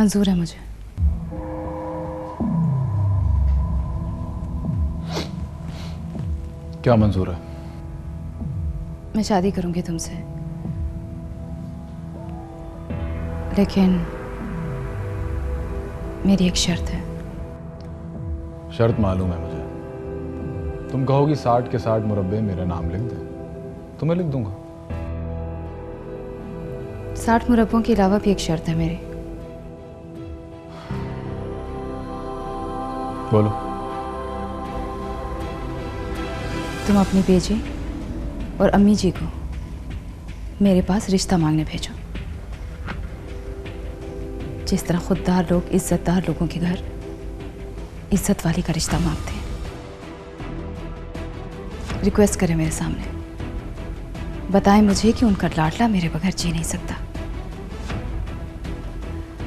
मंजूर है मुझे। क्या मंजूर है? मैं शादी करूंगी तुमसे, लेकिन मेरी एक शर्त है। शर्त मालूम है मुझे। तुम कहोगी 60 के 60 मुरब्बे मेरा नाम लिख दे, तो मैं लिख दूंगा। 60 मुरब्बों के अलावा भी एक शर्त है मेरी। बोलो। तुम अपनी बेजी और अम्मी जी को मेरे पास रिश्ता मांगने भेजो। जिस तरह खुददार लोग इज्जतदार लोगों के घर इज्जत वाली का रिश्ता मांगते हैं। रिक्वेस्ट करें मेरे सामने, बताएं मुझे कि उनका लाडला मेरे बगैर जी नहीं सकता।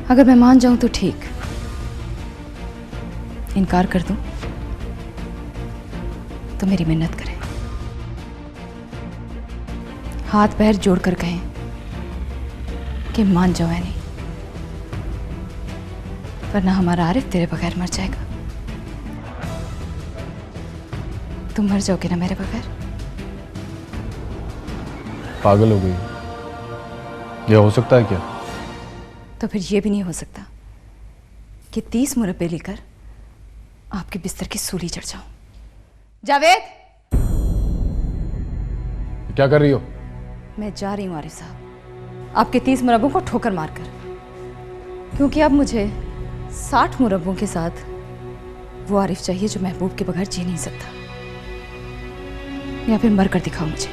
अगर मैं मान जाऊं तो ठीक, इनकार कर दूं तो मेरी मिन्नत करें, हाथ पैर जोड़कर कहें कि मान जाओ नहीं, वरना हमारा आरिफ तेरे बगैर मर जाएगा। तुम मर जाओगे ना मेरे बगैर? पागल हो गई? यह हो सकता है क्या? तो फिर यह भी नहीं हो सकता कि 30 मुरब्बे लेकर आपके बिस्तर की सूली चढ़ जाऊं। जावेद, क्या कर रही हो? मैं जा रही हूं आरिफ साहब, आपके 30 मुरब्बों को ठोकर मारकर, क्योंकि अब मुझे 60 मुरब्बों के साथ वो आरिफ चाहिए जो महबूब के बगैर जी नहीं सकता। या फिर मर कर दिखाओ मुझे।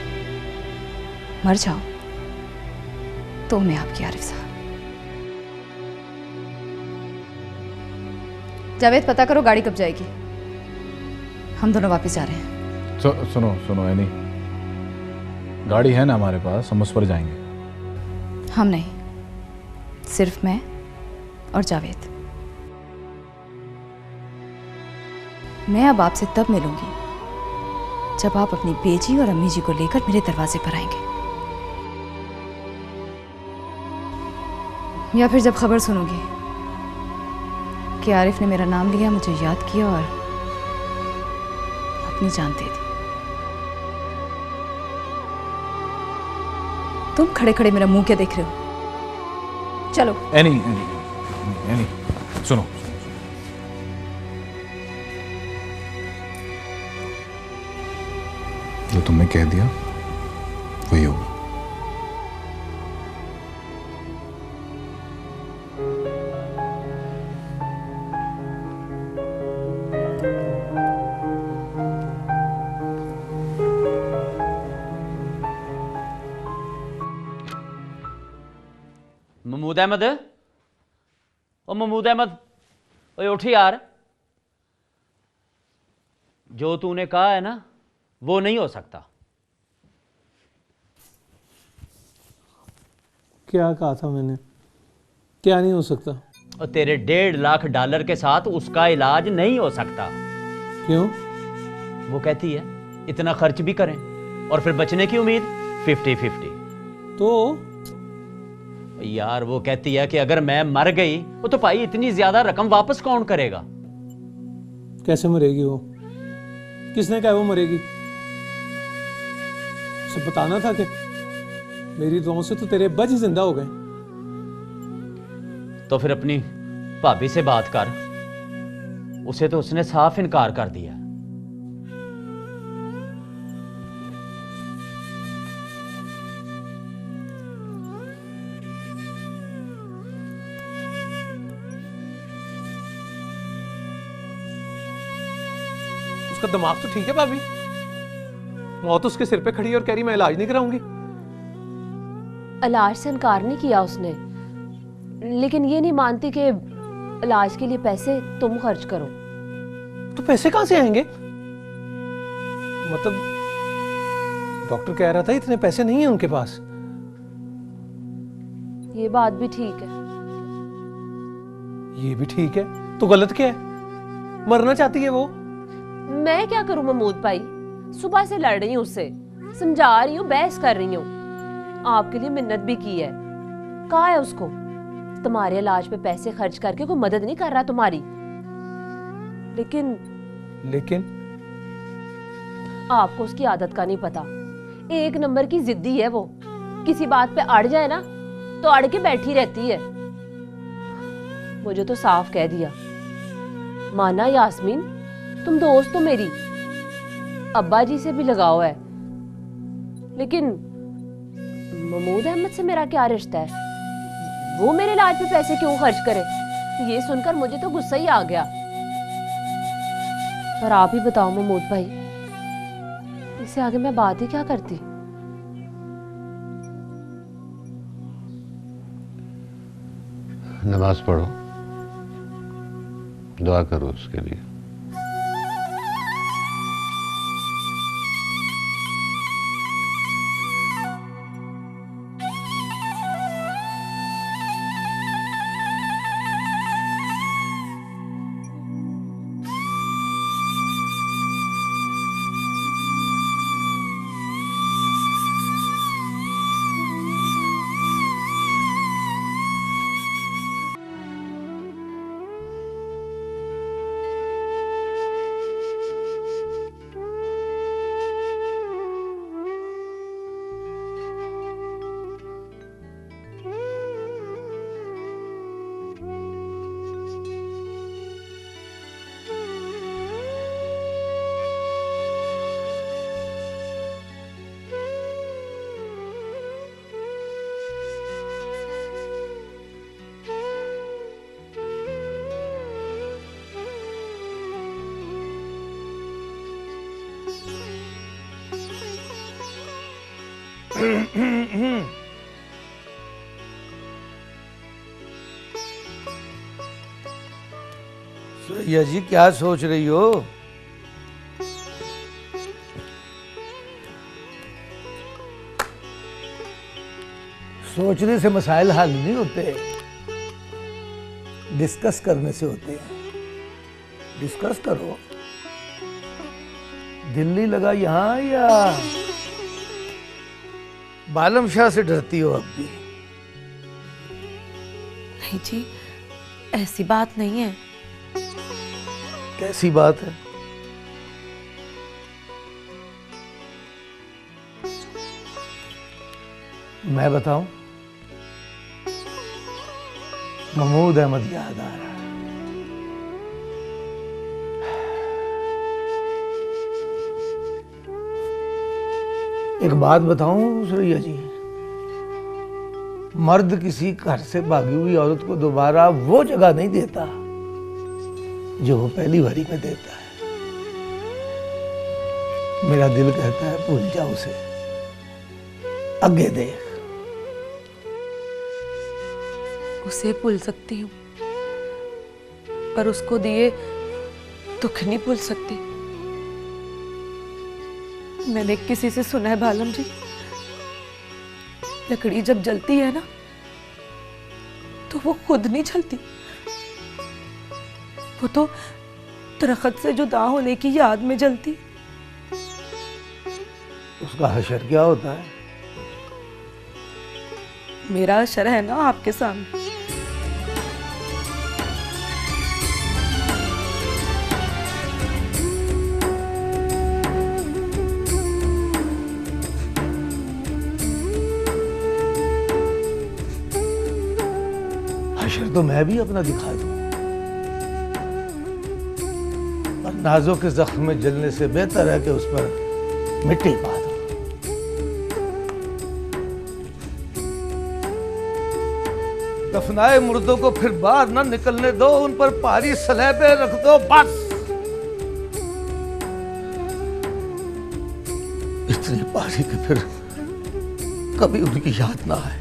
मर जाओ तो मैं आपकी आरिफ साहब। जावेद, पता करो गाड़ी कब जाएगी, हम दोनों वापस जा रहे हैं। सुनो सुनो एनी, गाड़ी है ना हमारे पास, हम उस पर जाएंगे। हम नहीं, सिर्फ मैं और जावेद। मैं अब आपसे तब मिलूंगी जब आप अपनी बेजी और अम्मी जी को लेकर मेरे दरवाजे पर आएंगे, या फिर जब खबर सुनोगी कि आरिफ ने मेरा नाम लिया, मुझे याद किया और अपनी जान दे दी। तुम खड़े खड़े मेरा मुंह क्या देख रहे हो? चलो। एनी एनी एनी, सुनो। जो तुमने कह दिया वही होगा। महमूद अहमद, ओ महमूद अहमद, ओए उठ यार। जो तूने कहा है ना वो नहीं हो सकता। क्या कहा था मैंने? क्या नहीं हो सकता? और तेरे 1.5 लाख डॉलर के साथ उसका इलाज नहीं हो सकता। क्यों? वो कहती है इतना खर्च भी करें और फिर बचने की उम्मीद 50-50। तो यार वो कहती है कि अगर मैं मर गई वो तो भाई इतनी ज्यादा रकम वापस कौन करेगा? कैसे मरेगी वो? किसने कहा वो मरेगी? उसे बताना था कि मेरी दुआओं से तो तेरे अब्बा जी जिंदा हो गए। तो फिर अपनी भाभी से बात कर, उसे तो उसने साफ इनकार कर दिया। उसका दिमाग तो ठीक है भाभी, मौत उसके सिर पे खड़ी और कह रही मैं इलाज नहीं कराऊंगी। इलाज से इनकार नहीं किया उसने, लेकिन ये नहीं मानती कि इलाज के लिए पैसे तुम खर्च करो। तो पैसे कहां से आएंगे? मतलब डॉक्टर कह रहा था इतने पैसे नहीं है उनके पास। ये बात भी ठीक है। ये भी ठीक है, तो गलत क्या है? मरना चाहती है वो। मैं क्या करूं महमूद भाई, सुबह से लड़ रही हूं उससे, समझा रही हूं, बहस कर रही हूं, आपके लिए मिन्नत भी की है। कहा है उसको तुम्हारे इलाज पे पैसे खर्च करके कोई मदद नहीं कर रहा तुम्हारी, लेकिन आपको उसकी आदत का नहीं पता। एक नंबर की जिद्दी है वो, किसी बात पे अड़ जाए ना तो अड़ के बैठी रहती है। मुझे तो साफ कह दिया, माना यास्मीन, तुम दोस्त हो मेरी, अब्बा जी से भी लगाव है, लेकिन महमूद अहमद से मेरा क्या रिश्ता है? वो मेरे इलाज पे पैसे क्यों खर्च करे? ये सुनकर मुझे तो गुस्सा ही आ गया। पर आप ही बताओ महमूद भाई, इससे आगे मैं बात ही क्या करती? नमाज पढ़ो, दुआ करो उसके लिए। सुरैया जी, क्या सोच रही हो? सोचने से मसाइल हल नहीं होते, डिस्कस करने से होते हैं। डिस्कस करो। दिल्ली लगा यहां या बालम शाह से डरती हो अब भी? नहीं जी, ऐसी बात नहीं है। कैसी बात है? मैं बताऊं? महमूद अहमद याद आ रहा है। एक बात बताऊं सुरैया जी, मर्द किसी घर से भागी हुई औरत को दोबारा वो जगह नहीं देता जो वो पहली बारी में देता है। मेरा दिल कहता है भूल जा उसे, आगे देख। उसे भूल सकती हूँ, पर उसको दिए दुख नहीं भूल सकती। मैंने किसी से सुना है बालम जी, लकड़ी जब जलती है ना तो वो खुद नहीं जलती, वो तो दरख्त से जुदा होने की याद में जलती। उसका हशर क्या होता है? मेरा हशर है ना आपके सामने। हशर तो मैं भी अपना दिखा दूं, पर नाजों के जख्म में जलने से बेहतर है कि उस पर मिट्टी पा दो। दफनाए मुर्दों को फिर बाहर ना निकलने दो, उन पर भारी सलेबे रख दो, बस। इतनी भारी कि फिर कभी उनकी याद ना आए।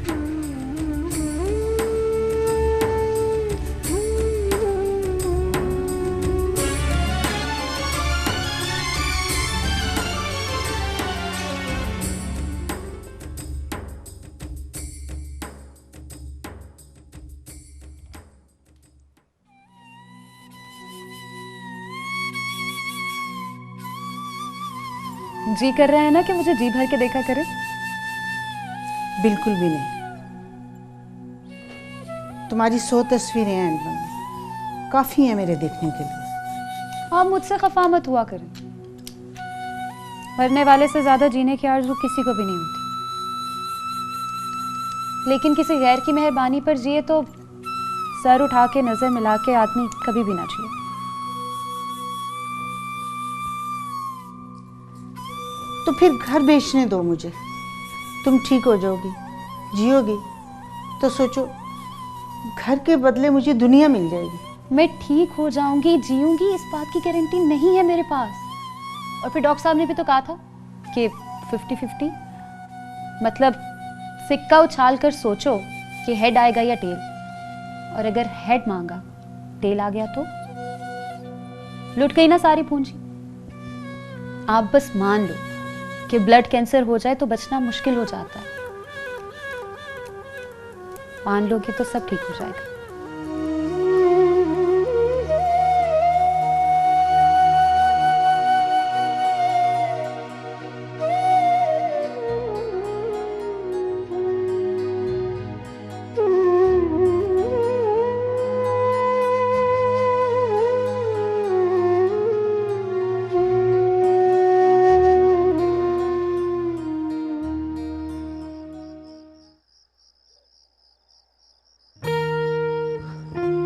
जी कर रहा है ना कि मुझे जी भर के देखा करे? बिल्कुल भी नहीं। तुम्हारी 100 तस्वीरें हैं एल्बम में, काफ़ी हैं मेरे देखने के लिए। आप मुझसे खफा मत हुआ करें। मरने वाले से ज़्यादा जीने की आरज़ू किसी को भी नहीं होती, लेकिन किसी गैर की मेहरबानी पर जिए तो सर उठा के नज़र मिला के आदमी कभी भी ना जिए। तो फिर घर बेचने दो मुझे, तुम ठीक हो जाओगी, जियोगी, तो सोचो घर के बदले मुझे दुनिया मिल जाएगी। मैं ठीक हो जाऊंगी, जीऊंगी, इस बात की गारंटी नहीं है मेरे पास। और फिर डॉक्टर साहब ने भी तो कहा था कि 50-50, मतलब सिक्का उछाल कर सोचो कि हेड आएगा या टेल, और अगर हेड मांगा, टेल आ गया तो लुट गई ना सारी पूंजी। आप बस मान लो कि ब्लड कैंसर हो जाए तो बचना मुश्किल हो जाता है। मान लोगे तो सब ठीक हो जाएगा।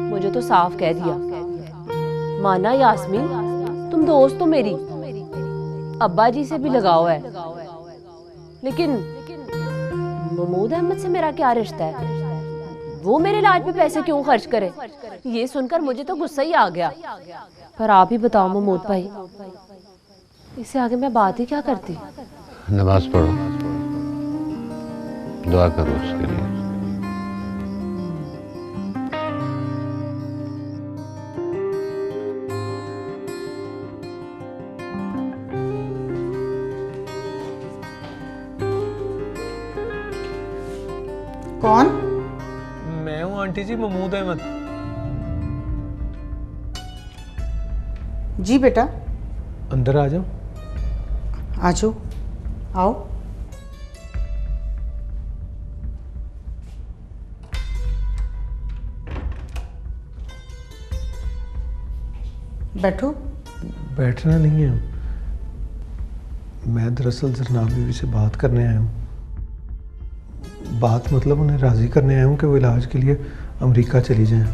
मुझे तो साफ कह दिया, माना यास्मीन, तुम दोस्त हो मेरी, अब्बा जी से भी लगाव है, लेकिन महमूद अहमद से मेरा क्या रिश्ता है? वो मेरे इलाज पे पैसे क्यों खर्च करे? ये सुनकर मुझे तो गुस्सा ही आ गया। पर आप ही बताओ महमूद भाई, इससे आगे मैं बात ही क्या करती? नमाज पढ़ो, दुआ करो उसके लिए। कौन? मैं हूँ आंटी जी, महमूद अहमद। जी बेटा। अंदर आ जाओ। आ जाओ, आओ। बैठो। बैठना नहीं है, मैं दरअसल जरनाब बीवी से बात करने आया हूँ। बात मतलब उन्हें राज़ी करने आया हूँ कि वो इलाज के लिए अमेरिका चली जाएं।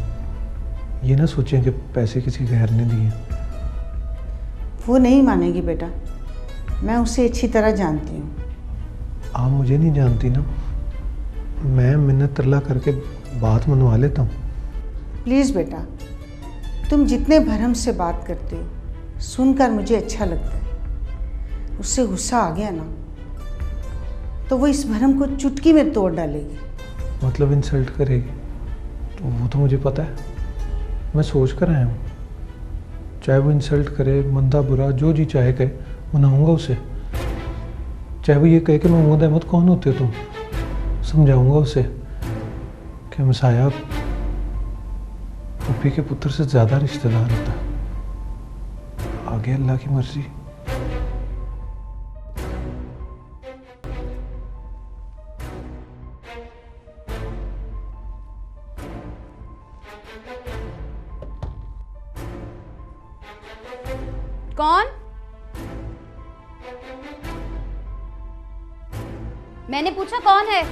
ये ना सोचें कि पैसे किसी गैर ने दिए। वो नहीं मानेगी बेटा, मैं उसे अच्छी तरह जानती हूँ। आप मुझे नहीं जानती ना, मैं मिन्नत तरला करके बात मनवा लेता हूँ। प्लीज़ बेटा, तुम जितने भरम से बात करते हो सुनकर मुझे अच्छा लगता है। उससे गुस्सा आ गया ना तो वो इस भरम को चुटकी में तोड़ डालेगी। मतलब इंसल्ट करेगी? तो वो तो मुझे पता है, मैं सोच कर आया हूँ। चाहे वो इंसल्ट करे, मंदा बुरा जो जी चाहे कहे, मनाऊंगा उसे। चाहे वो ये कहे कि महमूद अहमद कौन होते हो तुम, समझाऊंगा उसे कि मसाया पप्पी के पुत्र से ज़्यादा रिश्तेदार होता है। आगे अल्लाह की मर्जी। कौन? मैंने पूछा कौन है?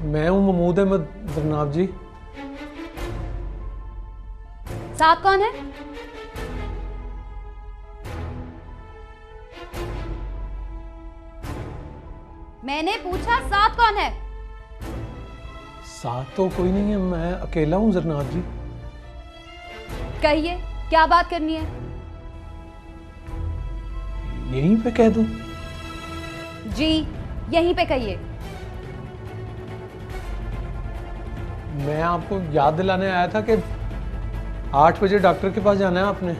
मैं हूँ महमूद अहमद जनाब जी। साथ कौन है? मैंने पूछा साथ कौन है? साथ तो कोई नहीं है, मैं अकेला हूँ जरनाब जी। कहिए, क्या बात करनी है? यहीं पे कह दूं? जी, यहीं पे कहिए। मैं आपको याद दिलाने आया था कि 8 बजे डॉक्टर के पास जाना है आपने।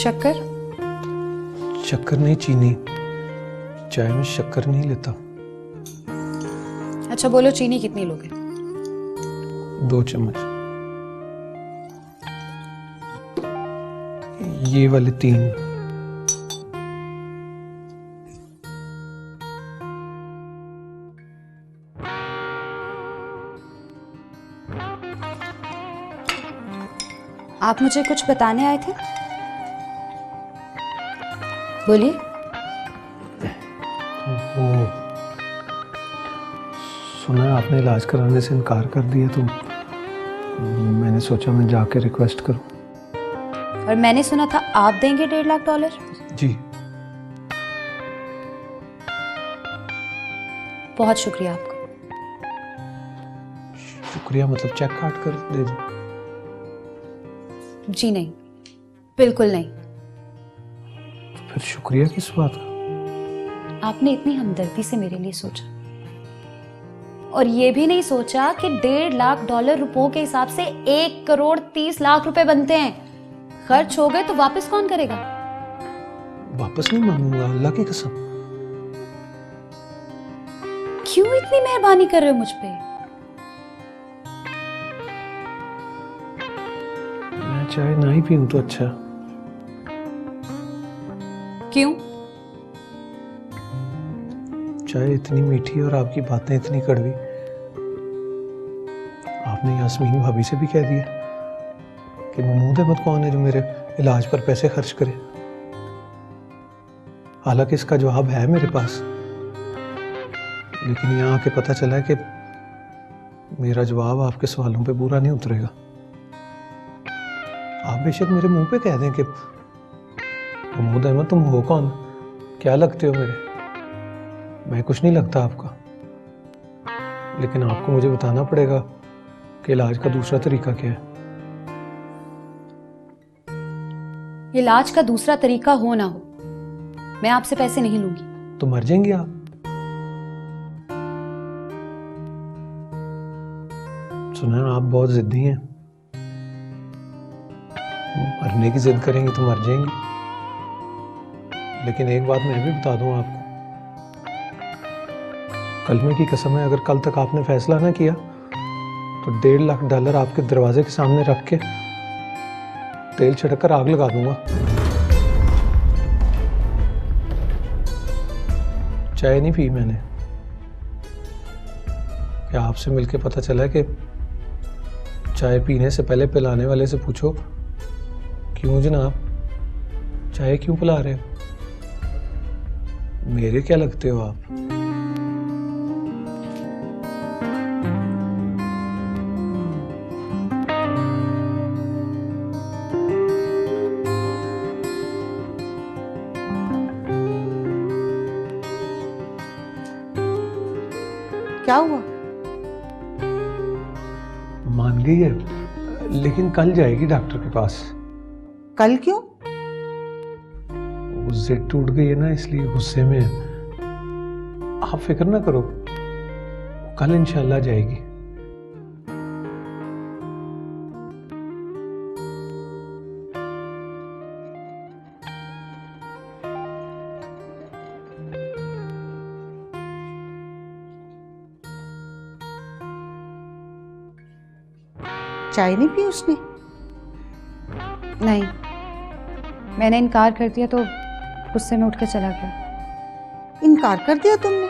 शक्कर? शक्कर नहीं, चीनी। चाय में शक्कर नहीं लेता। अच्छा बोलो, चीनी कितनी लोगे? 2 चम्मच। ये वाले 3। आप मुझे कुछ बताने आए थे, बोलिए। वो सुना है आपने इलाज कराने से इनकार कर दिया, तो मैंने सोचा मैं जाके रिक्वेस्ट करूं। और मैंने सुना था आप देंगे $1.5 लाख। जी। बहुत शुक्रिया आपका। शुक्रिया मतलब चेक काट कर दे दो? जी नहीं, बिल्कुल नहीं। फिर शुक्रिया किस बात का? आपने इतनी हमदर्दी से मेरे लिए सोचा, और ये भी नहीं सोचा कि $1.5 लाख रुपयों के हिसाब से 1,30,00,000 रुपए बनते हैं। खर्च हो गए तो वापस कौन करेगा? वापस नहीं मांगूंगा, अल्लाह की कसम। क्यों इतनी मेहरबानी कर रहे हो मुझ पे? मैं चाय ना ही पीऊं तो अच्छा। क्यों? चाय इतनी मीठी और आपकी बातें इतनी कड़वी। आपने यास्मीन भाभी से भी कह दिया कि महमूद अहमद कौन है जो मेरे इलाज पर पैसे खर्च करे। हालांकि इसका जवाब है मेरे पास, लेकिन यहाँ आके पता चला है कि मेरा जवाब आपके सवालों पे पूरा नहीं उतरेगा। आप बेशक मेरे मुंह पे कह दें कि महमूद अहमद तुम हो कौन, क्या लगते हो मेरे। मैं कुछ नहीं लगता आपका, लेकिन आपको मुझे बताना पड़ेगा कि इलाज का दूसरा तरीका क्या है। इलाज का दूसरा तरीका हो ना हो, मैं आपसे पैसे नहीं लूंगी। तो मर जाएंगे आप। सुना आप बहुत जिद्दी हैं, मरने की जिद करेंगी तो मर जाएंगी। लेकिन एक बात मैं भी बता दूं आपको, कलमे की कसम है, अगर कल तक आपने फैसला ना किया तो $1.5 लाख आपके दरवाजे के सामने रख के तेल छिड़क कर आग लगा दूंगा। चाय नहीं पी मैंने, क्या आपसे मिलके पता चला कि चाय पीने से पहले पिलाने वाले से पूछो, क्यों जनाब चाय क्यों पिला रहे हो, मेरे क्या लगते हो आप। क्या हुआ? मान गई है, लेकिन कल जाएगी डॉक्टर के पास। कल क्यों? वो जिद टूट गई है ना, इसलिए गुस्से में है। आप फिक्र ना करो, कल इंशाल्लाह जाएगी। चाय नहीं पी उसने? नहीं, मैंने इनकार कर दिया तो गुस्से में उठ के चला गया। इनकार कर दिया तुमने?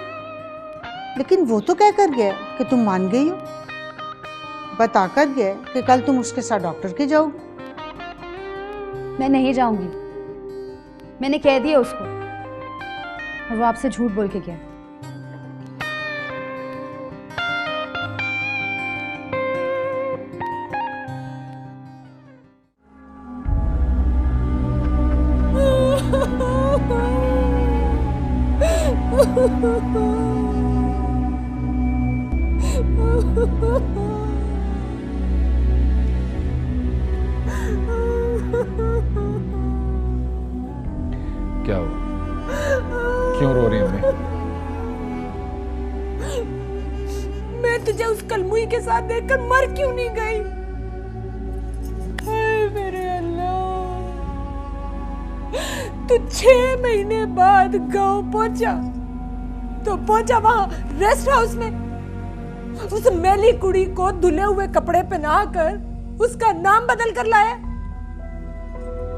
लेकिन वो तो कह कर गया कि तुम मान गई हो, बता कर गया कि कल तुम उसके साथ डॉक्टर के जाओगी। मैं नहीं जाऊंगी, मैंने कह दिया उसको, और वो आपसे झूठ बोल के गया। क्या हुआ, क्यों रो रही है अम्मी? मैं तुझे उस कलमुई के साथ देखकर मर क्यों नहीं गई? हाय मेरे अल्लाह, तू 6 महीने बाद गांव पहुंचा तो पहुंचा वहां रेस्ट हाउस में, उस मैली कुड़ी को धुले हुए कपड़े पहनाकर उसका नाम बदल कर लाया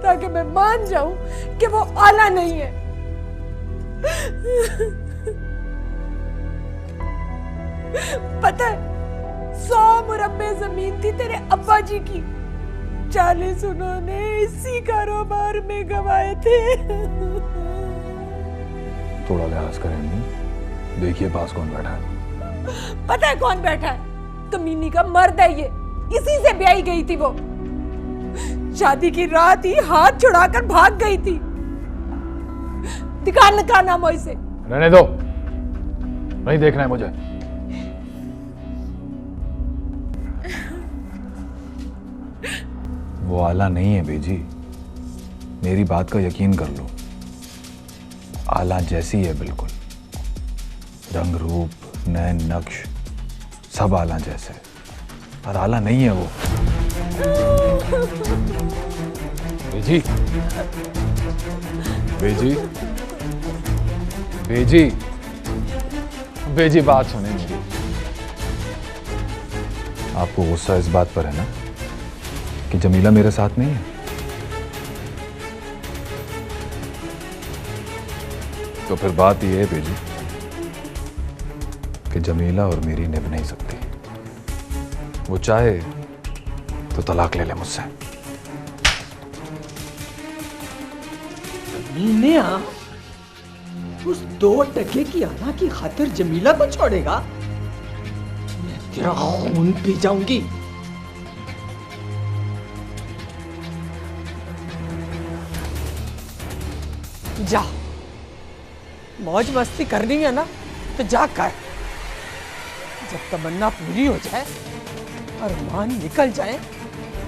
ताकि मैं मान जाऊं कि वो आला नहीं है। पता है 100 मुरब्बे जमीन थी तेरे अब्बा जी की, 40 उन्होंने इसी कारोबार में गंवाए थे। थोड़ा लिहाज करें नहीं, देखिए पास कौन बैठा है। पता है कौन बैठा है? कमीनी का मर्द है ये, इसी से ब्याही गई थी वो। शादी की रात ही हाथ छुड़ाकर भाग गई थी। दिखा निकाह नाम इसे। रहने दो, नहीं देखना है मुझे। वो आला नहीं है बेजी, मेरी बात का यकीन कर लो। आला जैसी है बिल्कुल, रंग रूप नैन नक्श सब आला जैसे, पर आला नहीं है वो। बेजी बेजी बेजी बेजी बात सुने मेरी। आपको गुस्सा इस बात पर है ना कि जमीला मेरे साथ नहीं है? तो फिर बात यह है बेजी कि जमीला और मेरी निभ नहीं सकती। वो चाहे तो तलाक ले ले मुझसे। मीनिया उस 2 टके की आना की खातिर जमीला को छोड़ेगा? मैं तेरा खून पी जाऊंगी। जा, मौज मस्ती करनी है ना तो जा कर। जब तमन्ना पूरी हो जाए और मान निकल जाए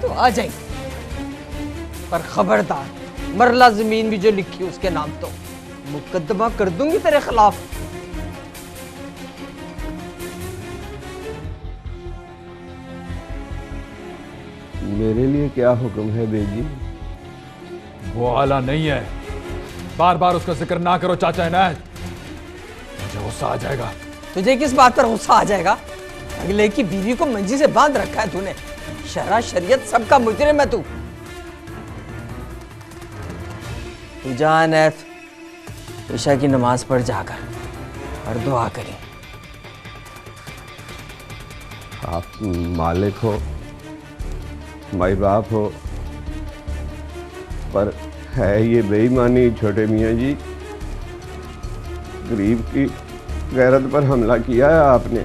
तो आ जाए, पर खबरदार मरला जमीन भी जो लिखी उसके नाम तो मुकदमा कर दूंगी तेरे खिलाफ। मेरे लिए क्या हुक्म है बेजी? वो आला नहीं है, बार बार उसका जिक्र ना करो चाचा इनायत, मुझे गुस्सा आ जाएगा। तुझे किस बात पर गुस्सा आ जाएगा? अगले की बीवी को मंजी से बांध रखा है तूने। शरा शरीयत सबका मुजरिम है तू। जा इनायत, ईशा की नमाज पढ़ जाकर और दुआ करें। आप मालिक हो, माई बाप हो, पर है ये बेईमानी छोटे मियाँ जी। गरीब की गैरत पर हमला किया है आपने।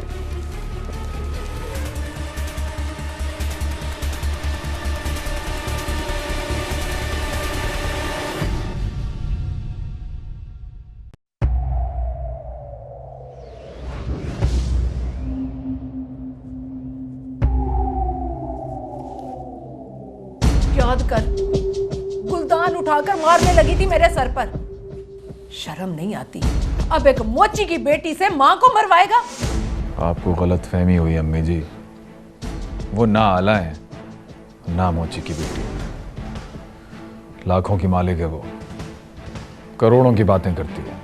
याद कर, गुलदान उठाकर मारने लगी थी मेरे सर पर। शर्म नहीं आती? अब एक मोची की बेटी से मां को मरवाएगा? आपको गलत फहमी हुई अम्मी जी, वो ना आला है ना मोची की बेटी। लाखों की मालिक है वो, करोड़ों की बातें करती है,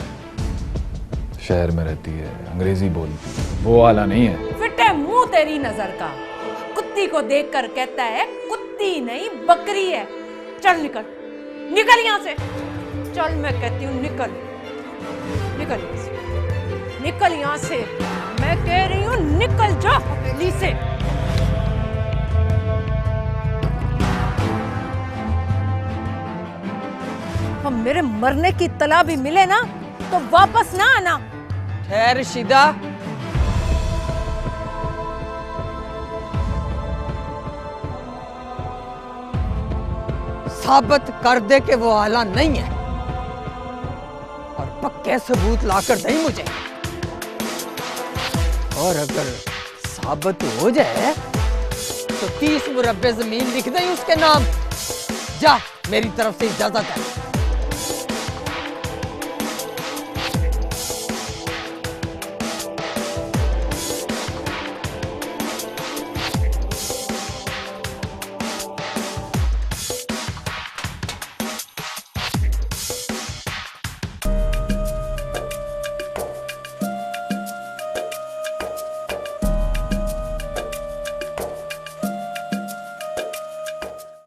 शहर में रहती है, अंग्रेजी बोलती है। वो आला नहीं है। फिटे मुंह तेरी नजर का, कुत्ती को देखकर कहता है कुत्ती नहीं बकरी है। चल निकल, निकल यहां से। चल मैं कहती हूँ निकल, निकल यहां से, निकल यहां से। मैं कह रही हूँ निकल जा हवेली से। हम मेरे मरने की तला भी मिले ना तो वापस ना आना। ठहर शिदा, साबित कर दे कि वो आला नहीं है और पक्के सबूत लाकर दे मुझे। और अगर साबित हो जाए तो 30 मुरब्बे जमीन लिख दे उसके नाम। जा, मेरी तरफ से इजाजत है।